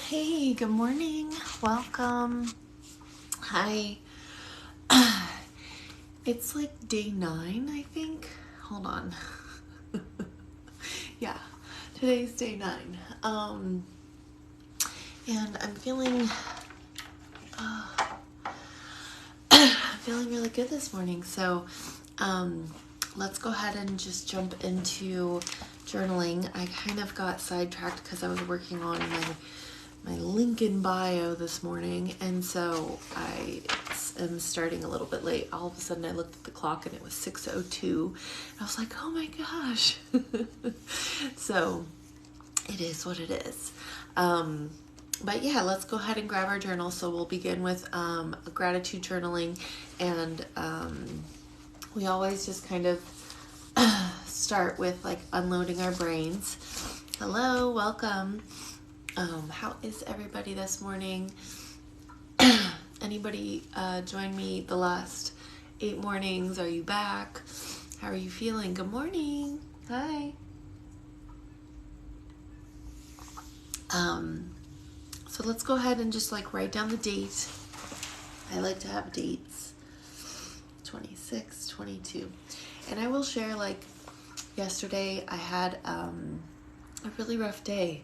Hey, good morning. Welcome. Hi. It's like day 9, I think. Hold on. Yeah, today's day 9. And I'm feeling feeling really good this morning. So, let's go ahead and just jump into journaling. I kind of got sidetracked because I was working on my LinkedIn bio this morning, and so I am starting a little bit late. All of a sudden I looked at the clock and it was 6:02. I was like, oh my gosh. So it is what it is. But yeah, let's go ahead and grab our journal. So we'll begin with gratitude journaling, and we always just kind of start with like unloading our brains. Hello, welcome. How is everybody this morning? Anybody join me the last 8 mornings? Are you back? How are you feeling? Good morning. Hi. So let's go ahead and just like write down the date. I like to have dates. 26, 22. And I will share, like, yesterday I had a really rough day.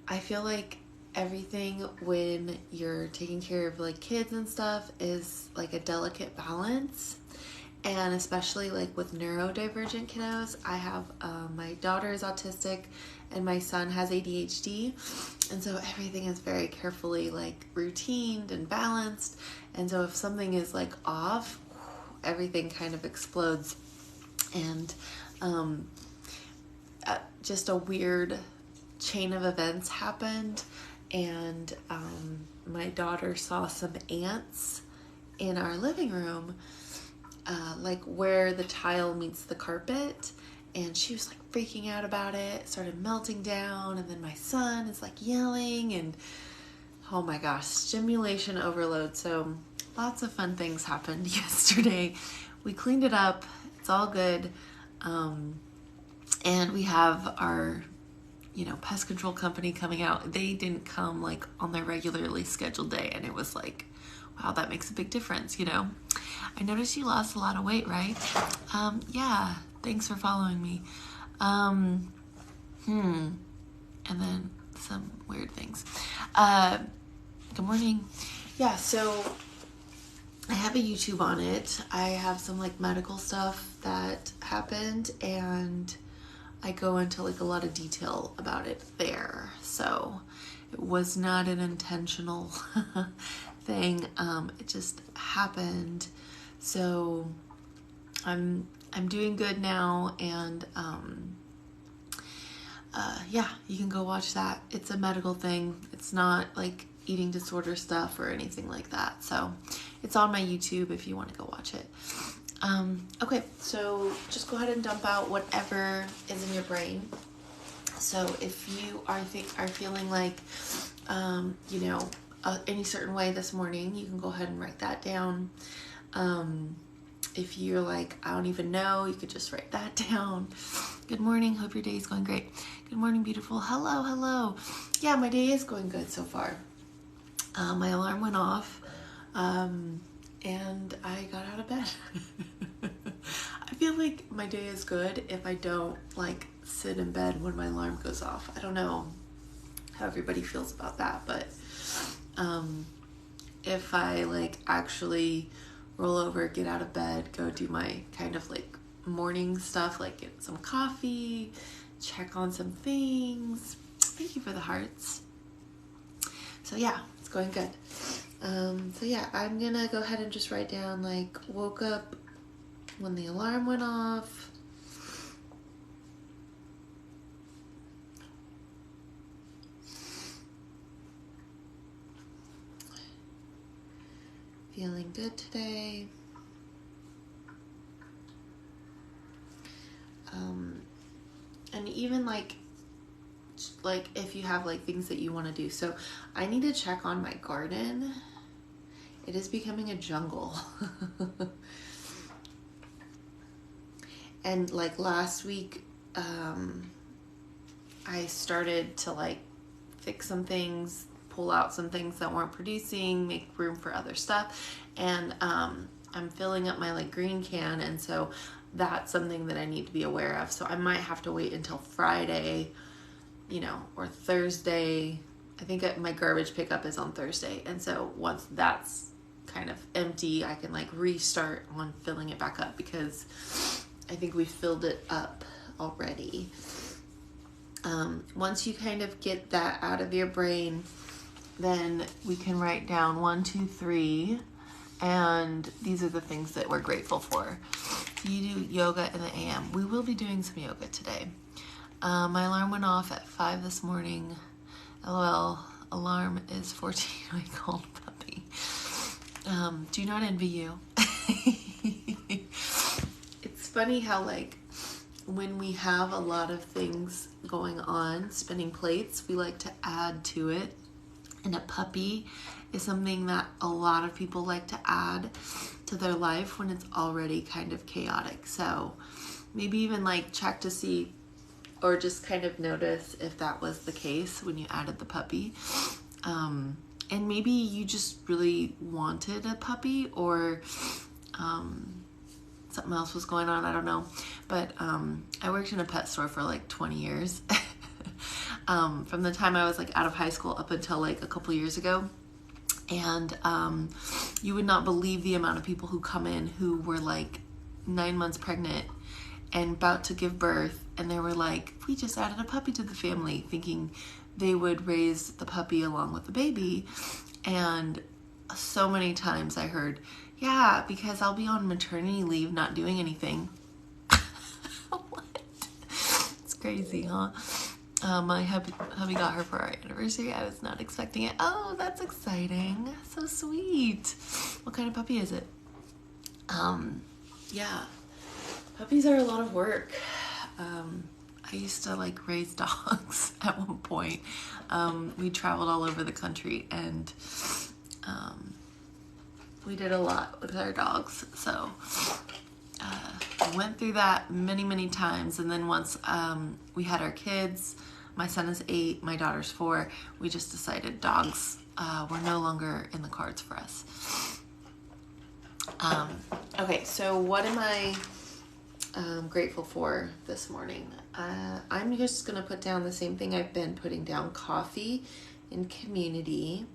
I feel like everything when you're taking care of like kids and stuff is like a delicate balance, and especially like with neurodivergent kiddos. I have my daughter is autistic and my son has ADHD, and so everything is very carefully like routined and balanced, and so if something is like off, everything kind of explodes. And just a weird chain of events happened, and my daughter saw some ants in our living room, like where the tile meets the carpet, and she was like freaking out about it, started melting down, and then my son is like yelling, and oh my gosh, stimulation overload. So lots of fun things happened yesterday. We cleaned it up, it's all good, and we have our pest control company coming out. They didn't come like on their regularly scheduled day, and it was like, wow, that makes a big difference. I noticed you lost a lot of weight, right? Yeah, thanks for following me. And then some weird things. Good morning. Yeah, so I have a YouTube on it. I have some like medical stuff that happened, and I go into like a lot of detail about it there. So it was not an intentional thing. It just happened. So I'm doing good now, and yeah, you can go watch that. It's a medical thing. It's not like eating disorder stuff or anything like that. So it's on my YouTube if you want to go watch it. Okay, so just go ahead and dump out whatever is in your brain. So if you are feeling like, any certain way this morning, you can go ahead and write that down. If you're like, I don't even know, you could just write that down. Good morning. Hope your day is going great. Good morning, beautiful. Hello, hello. Yeah, my day is going good so far. My alarm went off. And I got out of bed. I feel like my day is good if I don't like sit in bed when my alarm goes off. I don't know how everybody feels about that, but if I like actually roll over, get out of bed, go do my kind of like morning stuff, like get some coffee, check on some things. Thank you for the hearts. So yeah, it's going good. So yeah, I'm gonna go ahead and just write down like woke up when the alarm went off. Feeling good today. And even like if you have like things that you want to do. So I need to check on my garden. It is becoming a jungle. And like last week, I started to like fix some things, pull out some things that weren't producing, make room for other stuff. And I'm filling up my like green can, and so that's something that I need to be aware of. So I might have to wait until Friday, you know, or Thursday. I think my garbage pickup is on Thursday, and so once that's kind of empty, I can like restart on filling it back up, because I think we filled it up already. Once you kind of get that out of your brain, then we can write down 1, 2, 3, and these are the things that we're grateful for. So you do yoga in the AM. We will be doing some yoga today. My alarm went off at 5 this morning. LOL, alarm is 14-week-old puppy. Do not envy you. It's funny how like when we have a lot of things going on, spinning plates, we like to add to it. And a puppy is something that a lot of people like to add to their life when it's already kind of chaotic. So maybe even like check to see, or just kind of notice if that was the case when you added the puppy. And maybe you just really wanted a puppy, or something else was going on, I don't know. But I worked in a pet store for like 20 years. From the time I was like out of high school up until like a couple years ago. And you would not believe the amount of people who come in who were like 9 months pregnant and about to give birth, and they were like, we just added a puppy to the family, thinking they would raise the puppy along with the baby. And so many times I heard, yeah, because I'll be on maternity leave not doing anything. What? It's crazy, huh? My hubby got her for our anniversary. I was not expecting it. Oh, that's exciting. So sweet. What kind of puppy is it? Yeah. Puppies are a lot of work. I used to like raise dogs at one point. We traveled all over the country, and we did a lot with our dogs. So I went through that many, many times. And then once we had our kids, my son is 8, my daughter's 4, we just decided dogs were no longer in the cards for us. Okay, so what am I grateful for this morning? I'm just going to put down the same thing I've been putting down: coffee and community.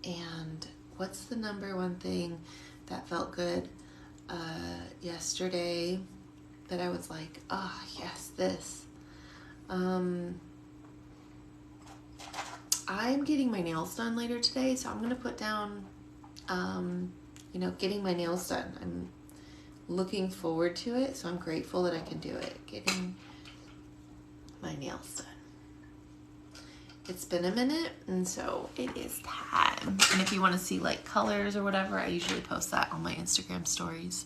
And what's the number one thing that felt good yesterday that I was like, oh yes, this. I'm getting my nails done later today, so I'm going to put down, getting my nails done. I'm looking forward to it, so I'm grateful that I can do it, getting my nails done. It's been a minute, and so it is time. And if you want to see like colors or whatever, I usually post that on my Instagram stories.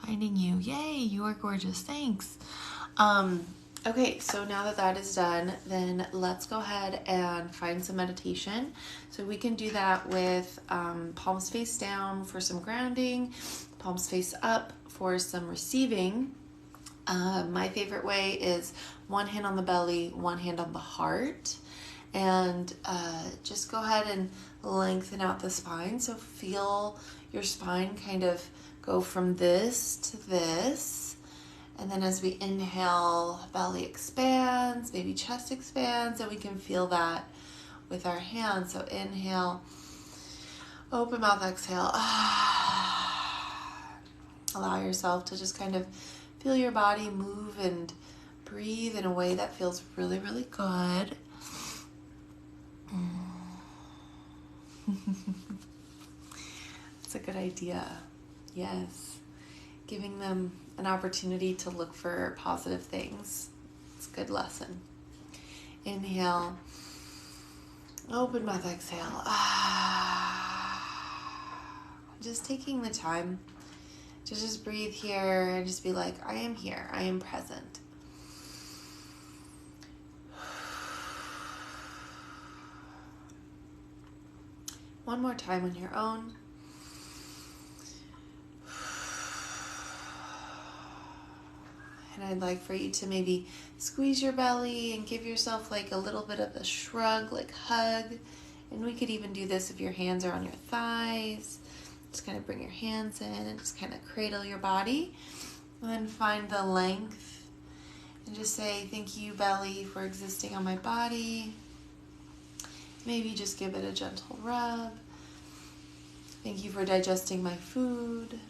Finding you. Yay, you are gorgeous. Thanks. Okay, so now that that is done, then let's go ahead and find some meditation. So we can do that with palms face down for some grounding, palms face up for some receiving. My favorite way is one hand on the belly, one hand on the heart. And just go ahead and lengthen out the spine. So feel your spine kind of go from this to this. And then as we inhale, belly expands, maybe chest expands, and we can feel that with our hands. So inhale, open mouth, exhale. Allow yourself to just kind of feel your body move and breathe in a way that feels really, really good. That's a good idea. Yes. Giving them an opportunity to look for positive things. It's a good lesson. Inhale. Open mouth, exhale. Just taking the time to just breathe here and just be like, I am here. I am present. One more time on your own. And I'd like for you to maybe squeeze your belly and give yourself like a little bit of a shrug, like hug. And we could even do this if your hands are on your thighs. Just kind of bring your hands in and just kind of cradle your body. And then find the length and just say, thank you, belly, for existing on my body. Maybe just give it a gentle rub. Thank you for digesting my food.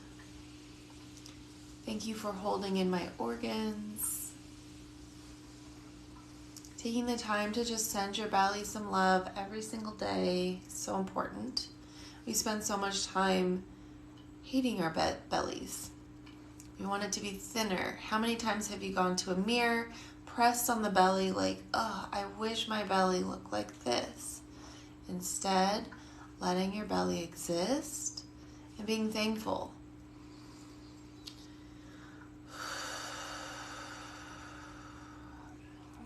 Thank you for holding in my organs. Taking the time to just send your belly some love every single day. So important. We spend so much time hating our bellies. We want it to be thinner. How many times have you gone to a mirror, pressed on the belly like, oh, I wish my belly looked like this? Instead, letting your belly exist and being thankful.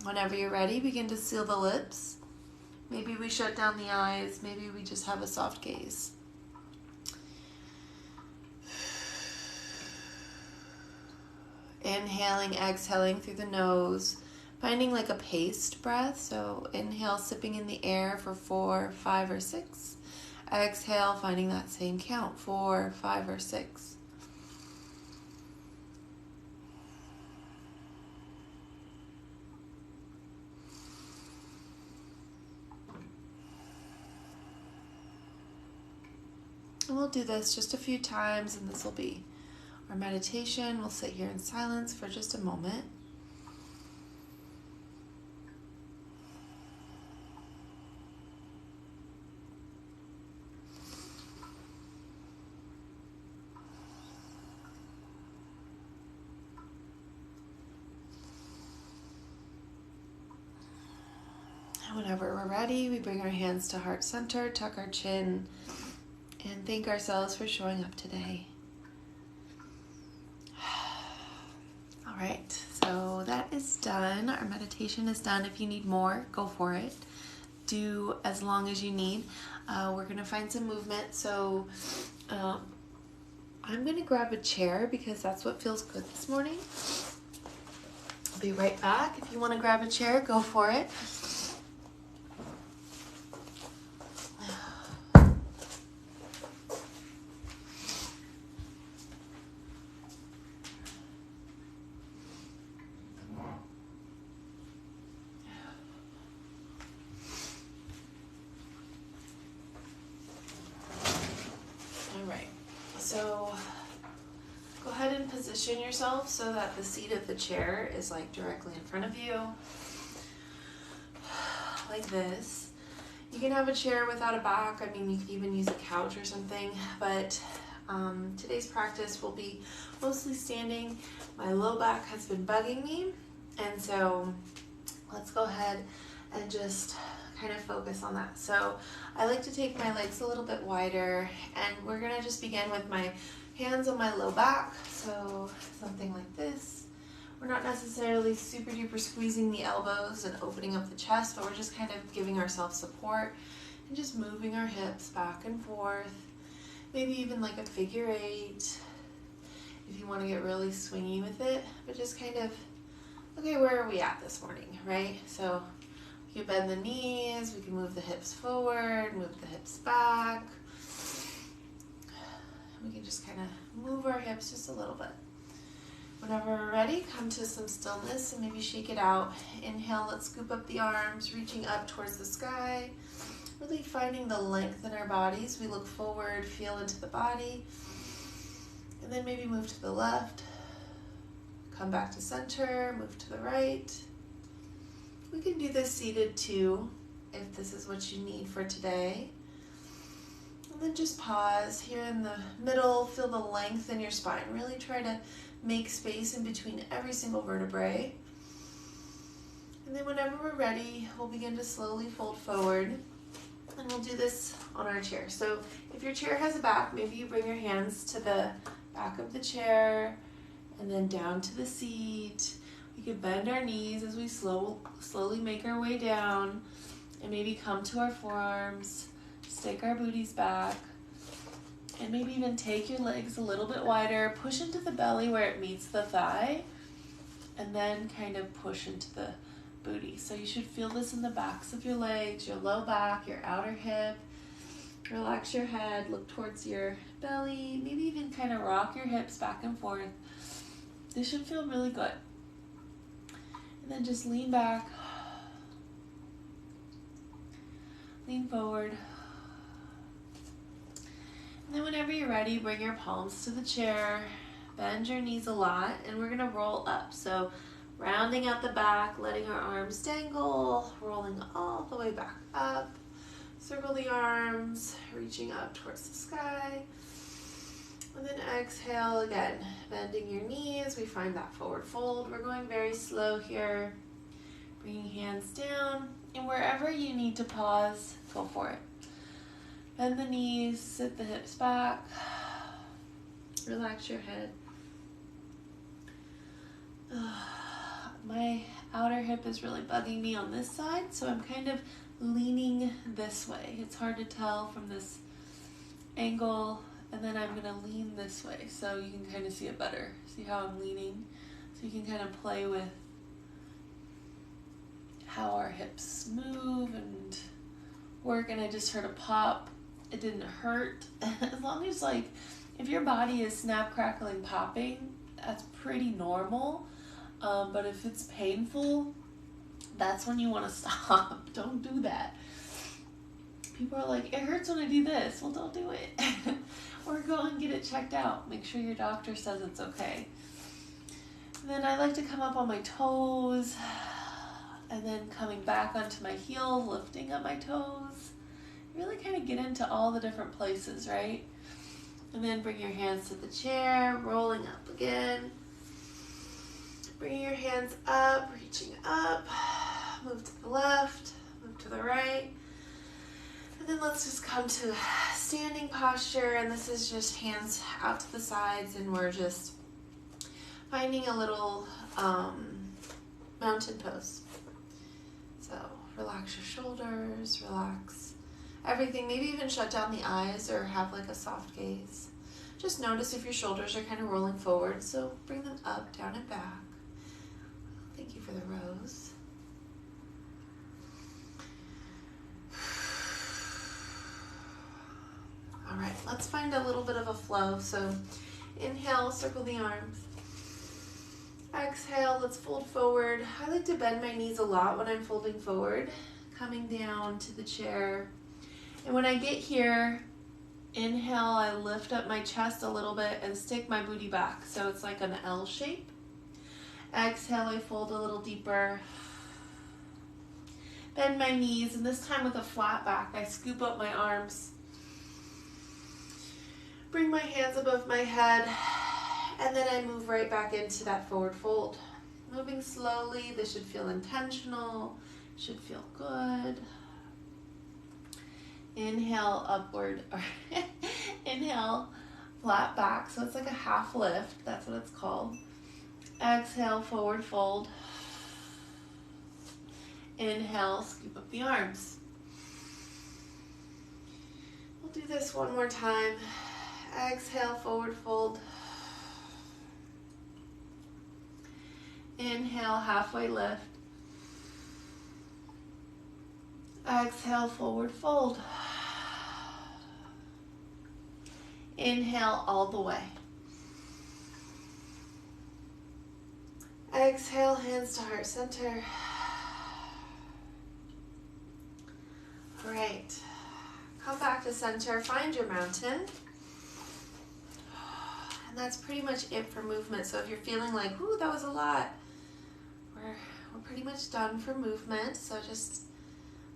Whenever you're ready, begin to seal the lips. Maybe we shut down the eyes. Maybe we just have a soft gaze. Inhaling, exhaling through the nose, finding like a paced breath. So inhale, sipping in the air for 4, 5, or 6. Exhale, finding that same count, 4, 5, or 6. And we'll do this just a few times, and this will be our meditation. We'll sit here in silence for just a moment. And whenever we're ready, we bring our hands to heart center, tuck our chin, and thank ourselves for showing up today. All right, so that is done. Our meditation is done. If you need more, go for it. Do as long as you need. We're going to find some movement. So I'm going to grab a chair because that's what feels good this morning. I'll be right back. If you want to grab a chair, go for it. So go ahead and position yourself so that the seat of the chair is like directly in front of you, like this. You can have a chair without a back. I mean, you could even use a couch or something, but today's practice will be mostly standing. My low back has been bugging me, and so let's go ahead and just kind of focus on that. So I like to take my legs a little bit wider, and we're gonna just begin with my hands on my low back. So something like this. We're not necessarily super duper squeezing the elbows and opening up the chest, but we're just kind of giving ourselves support and just moving our hips back and forth. Maybe even like a figure 8 if you want to get really swingy with it, but just kind of, okay, where are we at this morning, right? So you bend the knees, we can move the hips forward, move the hips back. We can just kind of move our hips just a little bit. Whenever we're ready, come to some stillness and maybe shake it out. Inhale, let's scoop up the arms, reaching up towards the sky. Really finding the length in our bodies. We look forward, feel into the body. And then maybe move to the left. Come back to center, move to the right. We can do this seated too, if this is what you need for today. And then just pause here in the middle, feel the length in your spine. Really try to make space in between every single vertebrae. And then whenever we're ready, we'll begin to slowly fold forward. And we'll do this on our chair. So if your chair has a back, maybe you bring your hands to the back of the chair and then down to the seat. We could bend our knees as we slowly make our way down, and maybe come to our forearms, stick our booties back, and maybe even take your legs a little bit wider, push into the belly where it meets the thigh, and then kind of push into the booty. So you should feel this in the backs of your legs, your low back, your outer hip. Relax your head, look towards your belly, maybe even kind of rock your hips back and forth. This should feel really good. And then just lean back, lean forward. And then whenever you're ready, bring your palms to the chair, bend your knees a lot, and we're gonna roll up. So rounding out the back, letting our arms dangle, rolling all the way back up. Circle the arms, reaching up towards the sky. And then exhale again, bending your knees. We find that forward fold. We're going very slow here. Bringing hands down. And wherever you need to pause, go for it. Bend the knees, sit the hips back. Relax your head. My outer hip is really bugging me on this side, so I'm kind of leaning this way. It's hard to tell from this angle, and then I'm gonna lean this way so you can kind of see it better. See how I'm leaning? So you can kind of play with how our hips move and work. And I just heard a pop. It didn't hurt. As long as, like, if your body is snap, crackling, popping, that's pretty normal. But if it's painful, that's when you want to stop. Don't do that. People are like, it hurts when I do this. Well, don't do it. Or go and get it checked out. Make sure your doctor says it's okay. And then I like to come up on my toes, and then coming back onto my heels, lifting up my toes. Really kind of get into all the different places, right? And then bring your hands to the chair, rolling up again. Bring your hands up, reaching up. Move to the left, move to the right. And then let's just come to standing posture. And this is just hands out to the sides, and we're just finding a little mountain pose. So relax your shoulders, relax everything. Maybe even shut down the eyes or have like a soft gaze. Just notice if your shoulders are kind of rolling forward. So bring them up, down, and back. Thank you for the rose. All right, let's find a little bit of a flow. So inhale, circle the arms. Exhale, let's fold forward. I like to bend my knees a lot when I'm folding forward, coming down to the chair. And when I get here, inhale, I lift up my chest a little bit and stick my booty back. So it's like an L shape. Exhale, I fold a little deeper. Bend my knees, and this time with a flat back, I scoop up my arms. Bring my hands above my head, and then I move right back into that forward fold. Moving slowly, this should feel intentional, should feel good. Inhale, upward, or inhale, flat back, so it's like a half lift, that's what it's called. Exhale, forward fold. Inhale, scoop up the arms. We'll do this one more time. Exhale, forward fold. Inhale, halfway lift. Exhale, forward fold. Inhale all the way. Exhale, hands to heart center. Great. Come back to center, find your mountain. And that's pretty much it for movement. So if you're feeling like, ooh, that was a lot, we're pretty much done for movement. So just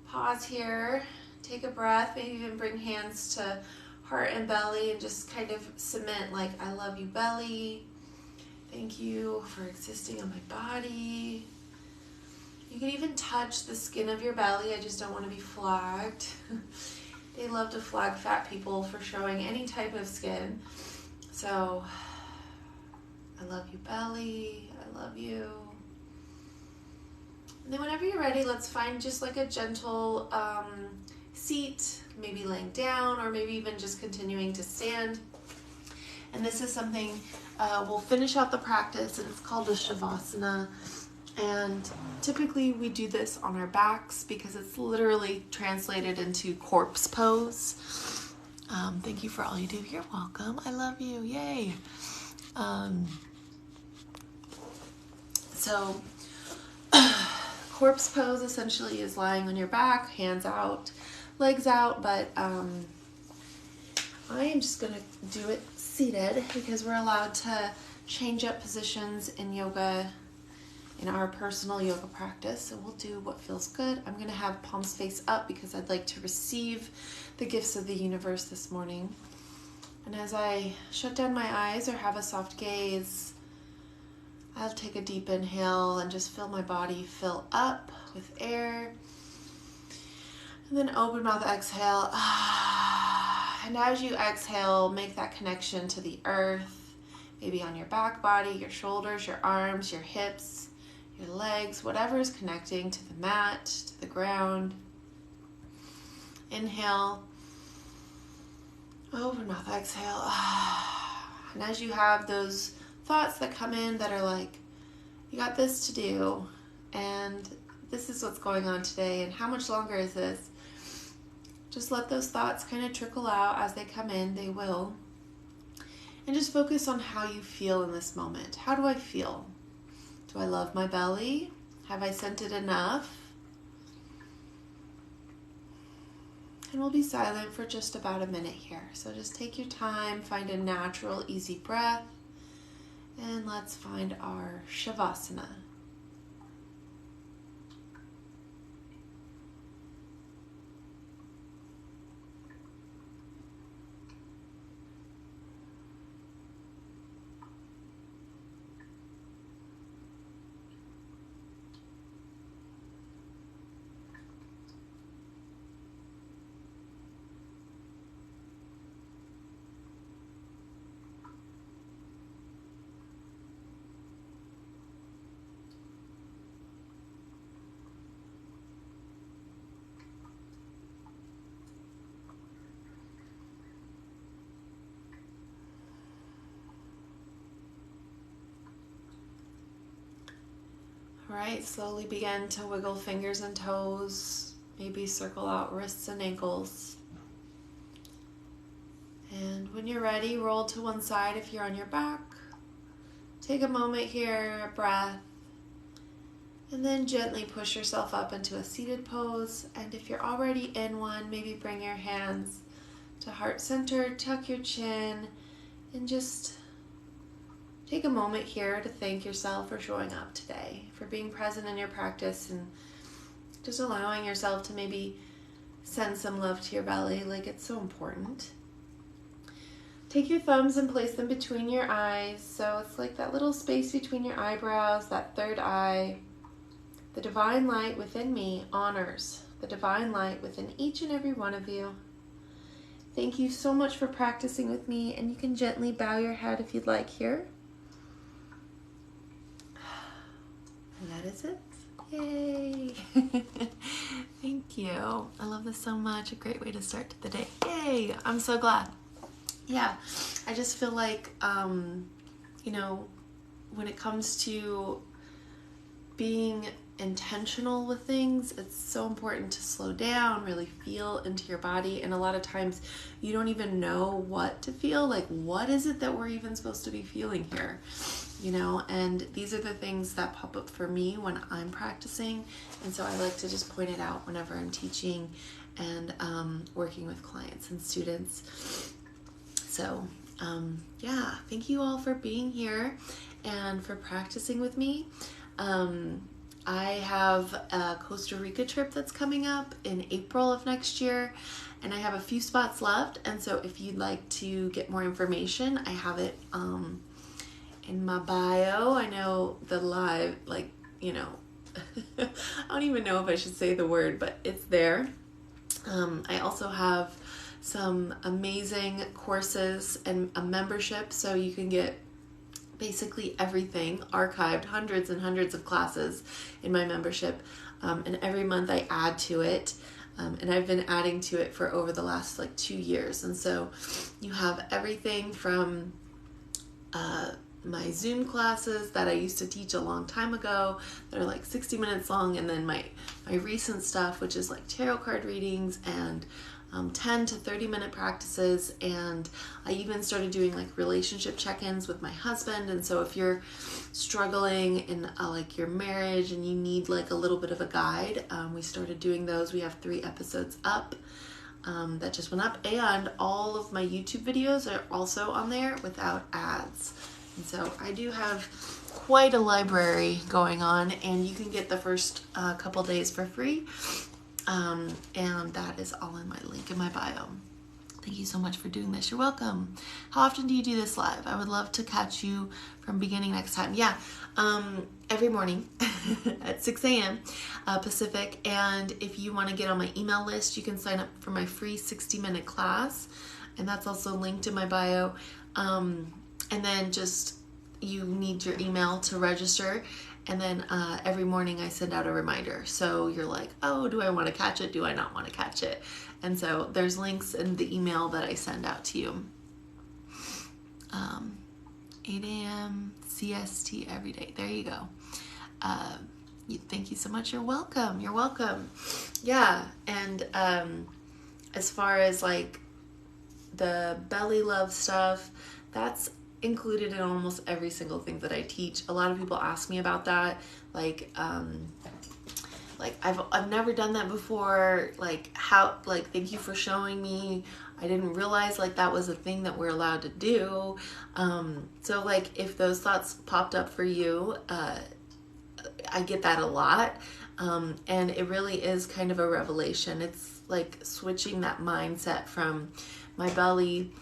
pause here, take a breath, maybe even bring hands to heart and belly and just kind of cement like, I love you, belly. Thank you for existing on my body. You can even touch the skin of your belly. I just don't want to be flagged. They love to flag fat people for showing any type of skin. So, I love you, belly. I love you. And then whenever you're ready, let's find just like a gentle seat, maybe laying down or maybe even just continuing to stand. And this is something we'll finish out the practice, and it's called a Shavasana. And typically we do this on our backs because it's literally translated into corpse pose. Thank you for all you do. You're welcome. I love you. Yay. So corpse pose essentially is lying on your back, hands out, legs out, but I am just going to do it seated because we're allowed to change up positions in yoga, in our personal yoga practice. So we'll do what feels good. I'm going to have palms face up because I'd like to receive the gifts of the universe this morning. And as I shut down my eyes or have a soft gaze, I'll take a deep inhale and just feel my body fill up with air. And then open mouth exhale. And as you exhale, make that connection to the earth, maybe on your back body, your shoulders, your arms, your hips, your legs, whatever is connecting to the mat, to the ground. Inhale. Open mouth exhale. And as you have those thoughts that come in that are like, you got this to do, and this is what's going on today, and how much longer is this? Just let those thoughts kind of trickle out as they come in. They will. And just focus on how you feel in this moment. How do I feel? Do I love my belly? Have I sent it enough? And we'll be silent for just about a minute here. So just take your time, find a natural, easy breath, and let's find our Shavasana. All right, slowly begin to wiggle fingers and toes, maybe circle out wrists and ankles. And when you're ready, roll to one side if you're on your back. Take a moment here, a breath, and then gently push yourself up into a seated pose. And if you're already in one, maybe bring your hands to heart center, tuck your chin, and just take a moment here to thank yourself for showing up today, for being present in your practice, and just allowing yourself to maybe send some love to your belly, like it's so important. Take your thumbs and place them between your eyes, so it's like that little space between your eyebrows, that third eye. The divine light within me honors the divine light within each and every one of you. Thank you so much for practicing with me, and you can gently bow your head if you'd like here. And that is it. Yay! Thank you. I love this so much. A great way to start the day. Yay! I'm so glad. Yeah, I just feel like, you know, when it comes to being intentional with things, it's so important to slow down, really feel into your body. And a lot of times you don't even know what to feel. Like, what is it that we're even supposed to be feeling here? You know, and these are the things that pop up for me when I'm practicing. And so I like to just point it out whenever I'm teaching and working with clients and students. So yeah, thank you all for being here and for practicing with me. I have a Costa Rica trip that's coming up in April of next year, and I have a few spots left. And so if you'd like to get more information, I have it in my bio. I know the live, like, you know, I don't even know if I should say the word, but it's there. I also have some amazing courses and a membership, so you can get basically everything archived, hundreds and hundreds of classes in my membership, and every month I add to it, and I've been adding to it for over the last like 2 years. And so you have everything from my Zoom classes that I used to teach a long time ago that are like 60 minutes long, and then my recent stuff, which is like tarot card readings and 10 to 30 minute practices. And I even started doing like relationship check-ins with my husband. And so if you're struggling in like your marriage and you need like a little bit of a guide, we started doing those. We have 3 episodes up that just went up, and all of my YouTube videos are also on there without ads. And so I do have quite a library going on, and you can get the first couple days for free. And that is all in my link in my bio. Thank you so much for doing this. You're welcome. How often do you do this live? I would love to catch you from beginning next time. Yeah, every morning at 6 a.m. Pacific. And if you want to get on my email list, you can sign up for my free 60-minute class. And that's also linked in my bio. And then just, you need your email to register. And then every morning I send out a reminder. So you're like, oh, do I want to catch it? Do I not want to catch it? And so there's links in the email that I send out to you. 8 a.m. CST every day. There you go. Thank you so much. You're welcome. You're welcome. Yeah. And as far as like the belly love stuff, that's included in almost every single thing that I teach. A lot of people ask me about that. Like I've never done that before. Like how, like, thank you for showing me. I didn't realize like that was a thing that we're allowed to do. So like if those thoughts popped up for you, I get that a lot. And it really is kind of a revelation. It's like switching that mindset from my belly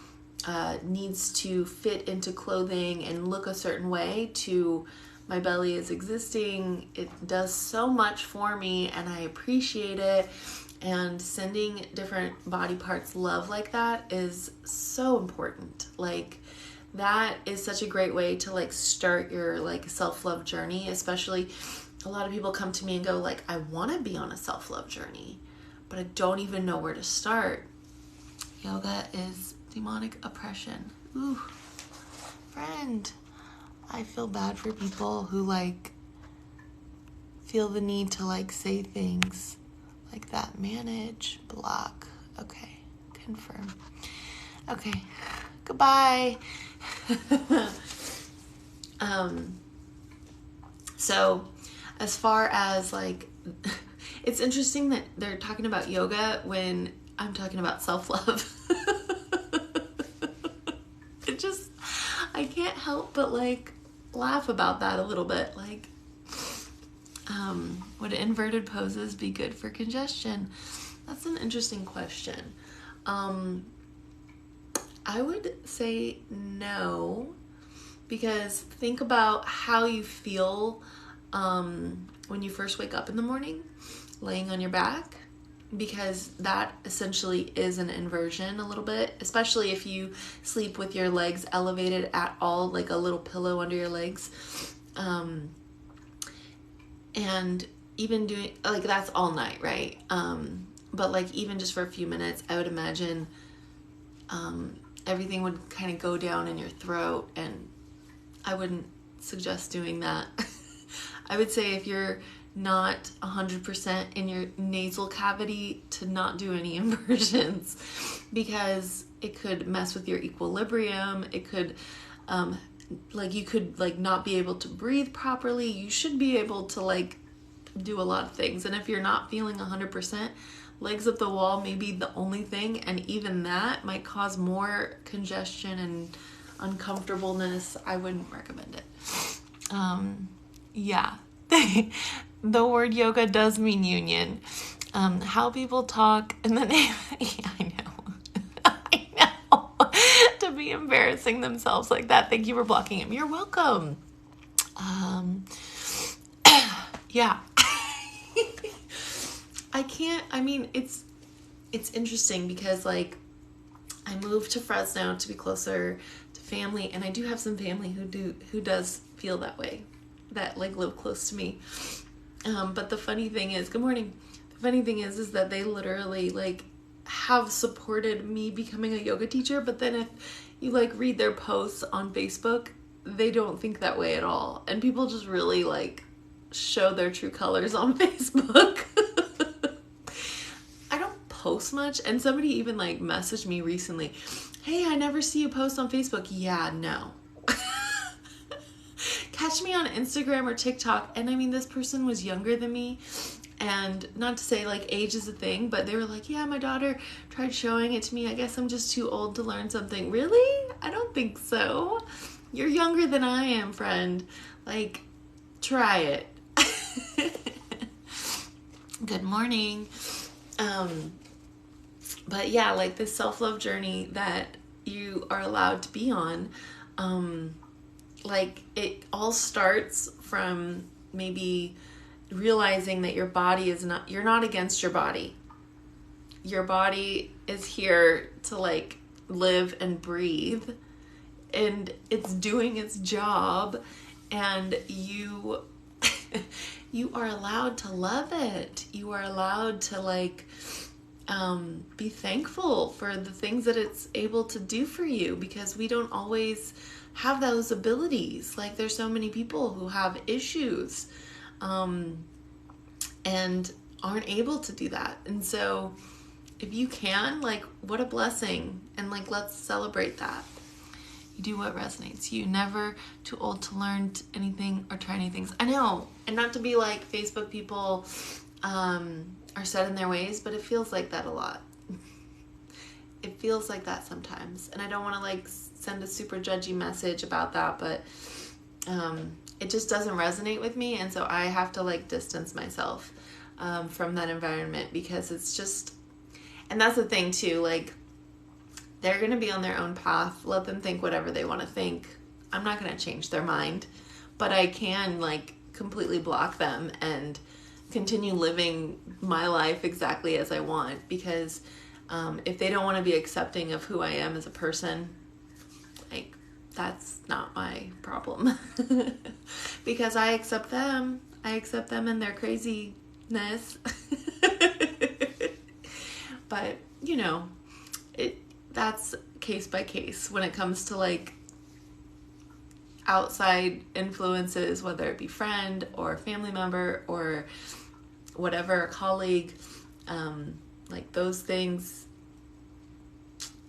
needs to fit into clothing and look a certain way to my belly is existing. It does so much for me and I appreciate it. And sending different body parts love like that is so important. Like that is such a great way to like start your like self-love journey. Especially a lot of people come to me and go like, I want to be on a self-love journey, but I don't even know where to start. Yoga is demonic oppression. Ooh, friend. I feel bad for people who like feel the need to like say things like that. Manage, block. Okay, confirm. Okay, goodbye. So as far as like, it's interesting that they're talking about yoga when I'm talking about self-love. I can't help but like laugh about that a little bit. Like, would inverted poses be good for congestion? That's an interesting question. I would say no, because think about how you feel when you first wake up in the morning, laying on your back. Because that essentially is an inversion a little bit, especially if you sleep with your legs elevated at all, like a little pillow under your legs. And even doing, like that's all night, right? But like even just for a few minutes, I would imagine everything would kind of go down in your throat, and I wouldn't suggest doing that. I would say if you're not 100% in your nasal cavity, to not do any inversions, because it could mess with your equilibrium. It could like you could like not be able to breathe properly. You should be able to like do a lot of things, and if you're not feeling 100%, legs up the wall may be the only thing, and even that might cause more congestion and uncomfortableness. I wouldn't recommend it. Yeah. The word yoga does mean union. How people talk in the name. Yeah, I know. I know. To be embarrassing themselves like that. Thank you for blocking him. You're welcome. Yeah. It's interesting because like I moved to Fresno to be closer to family, and I do have some family who does feel that way, that like live close to me. But the funny thing is, good morning. The funny thing is that they literally like have supported me becoming a yoga teacher. But then if you like read their posts on Facebook, they don't think that way at all. And people just really like show their true colors on Facebook. I don't post much, and somebody even like messaged me recently, hey, I never see you post on Facebook. Yeah, no. Catch me on Instagram or TikTok. And I mean, this person was younger than me, and not to say like age is a thing, but they were like, yeah, my daughter tried showing it to me. I guess I'm just too old to learn something. Really? I don't think so. You're younger than I am, friend. Like, try it. Good morning. But yeah, like this self-love journey that you are allowed to be on, like it all starts from maybe realizing that your body is not, you're not against your body. Your body is here to like live and breathe, and it's doing its job, and you you are allowed to love it. You are allowed to like be thankful for the things that it's able to do for you, because we don't always have those abilities. Like there's so many people who have issues and aren't able to do that. And so if you can, like, what a blessing. And like, let's celebrate that. You do what resonates. You never too old to learn anything or try any things. I know. And not to be like Facebook people are set in their ways, but it feels like that a lot. It feels like that sometimes. And I don't want to like send a super judgy message about that, but it just doesn't resonate with me. And so I have to like distance myself from that environment, because it's just, and that's the thing too, like they're going to be on their own path. Let them think whatever they want to think. I'm not going to change their mind, but I can like completely block them and continue living my life exactly as I want, because if they don't want to be accepting of who I am as a person, like that's not my problem. Because I accept them and their craziness. But you know, that's case by case when it comes to like outside influences, whether it be friend or family member or whatever, a colleague, like those things,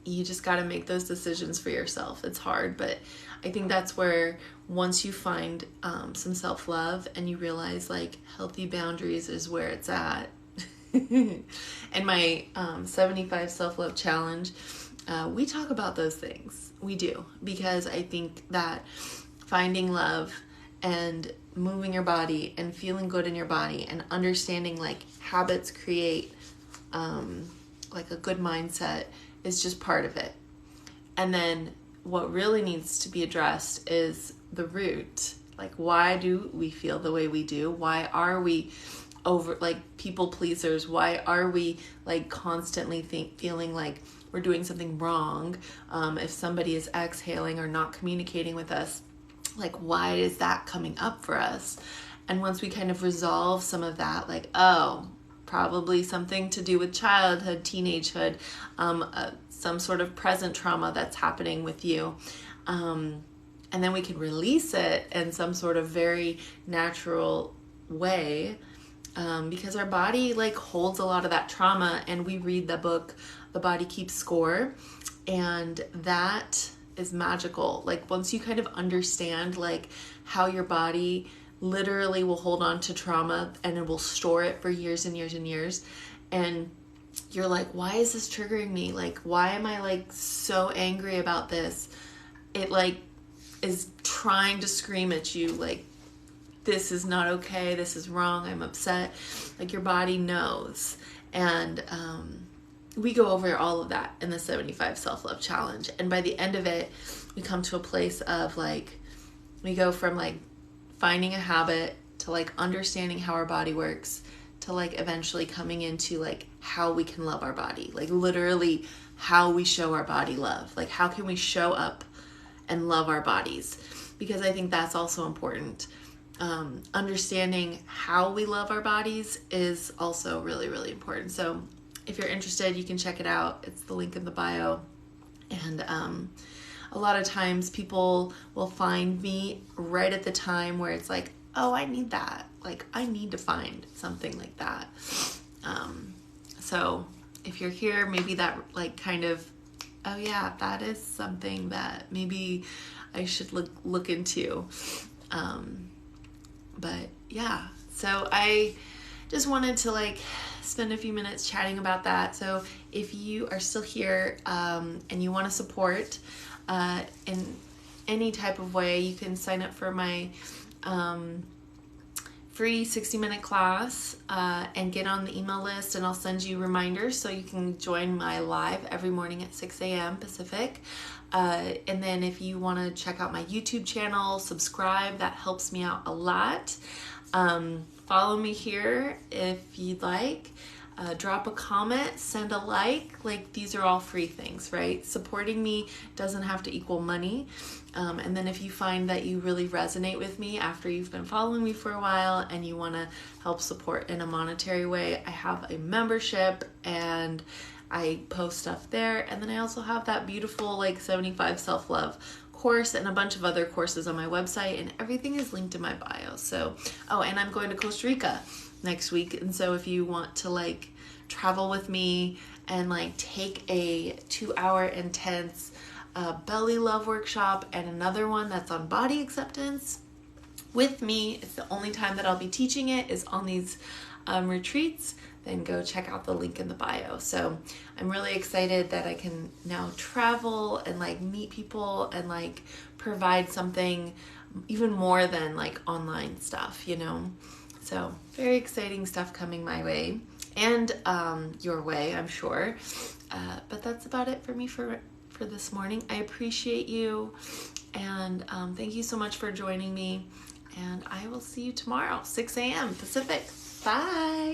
you just got to make those decisions for yourself. It's hard, but I think that's where once you find some self-love and you realize like healthy boundaries is where it's at. And my 75 self-love challenge, we talk about those things. We do, because I think that finding love and moving your body and feeling good in your body and understanding like habits create like a good mindset is just part of it. And then what really needs to be addressed is the root. Like, why do we feel the way we do? Why are we over like people pleasers? Why are we like constantly feeling like we're doing something wrong? If somebody is exhaling or not communicating with us, like why is that coming up for us? And once we kind of resolve some of that, like, oh, probably something to do with childhood, teenagehood, some sort of present trauma that's happening with you. And then we can release it in some sort of very natural way, because our body like holds a lot of that trauma. And we read the book, The Body Keeps Score, and that is magical. Like once you kind of understand like how your body literally will hold on to trauma and it will store it for years and years and years, and you're like, why is this triggering me? Like, why am I like so angry about this? It like is trying to scream at you like, this is not okay, this is wrong, I'm upset. Like your body knows. And we go over all of that in the 75 self-love challenge. And by the end of it, we come to a place of like, we go from like finding a habit to like understanding how our body works to like eventually coming into like how we can love our body. Like literally how we show our body love. Like how can we show up and love our bodies? Because I think that's also important. Understanding how we love our bodies is also really, really important. So if you're interested, you can check it out. It's the link in the bio. And a lot of times people will find me right at the time where it's like, oh, I need that. Like, I need to find something like that. So if you're here, maybe that like kind of, oh yeah, that is something that maybe I should look into. But yeah, so I just wanted to like spend a few minutes chatting about that. So if you are still here and you want to support in any type of way, you can sign up for my free 60-minute class and get on the email list, and I'll send you reminders so you can join my live every morning at 6 a.m. Pacific. And then if you want to check out my YouTube channel, subscribe, that helps me out a lot. Follow me here if you'd like. Drop a comment, send a like these are all free things, right? Supporting me doesn't have to equal money. And then if you find that you really resonate with me after you've been following me for a while and you want to help support in a monetary way, I have a membership and I post stuff there. And then I also have that beautiful like 75 self-love course and a bunch of other courses on my website, and everything is linked in my bio. So, oh, and I'm going to Costa Rica next week, and so if you want to like travel with me and like take a 2-hour intense belly love workshop and another one that's on body acceptance with me, it's the only time that I'll be teaching it is on these retreats, then go check out the link in the bio. So I'm really excited that I can now travel and like meet people and like provide something even more than like online stuff, you know? So very exciting stuff coming my way and your way, I'm sure. But that's about it for me for this morning. I appreciate you, and thank you so much for joining me, and I will see you tomorrow, 6 a.m. Pacific. Bye.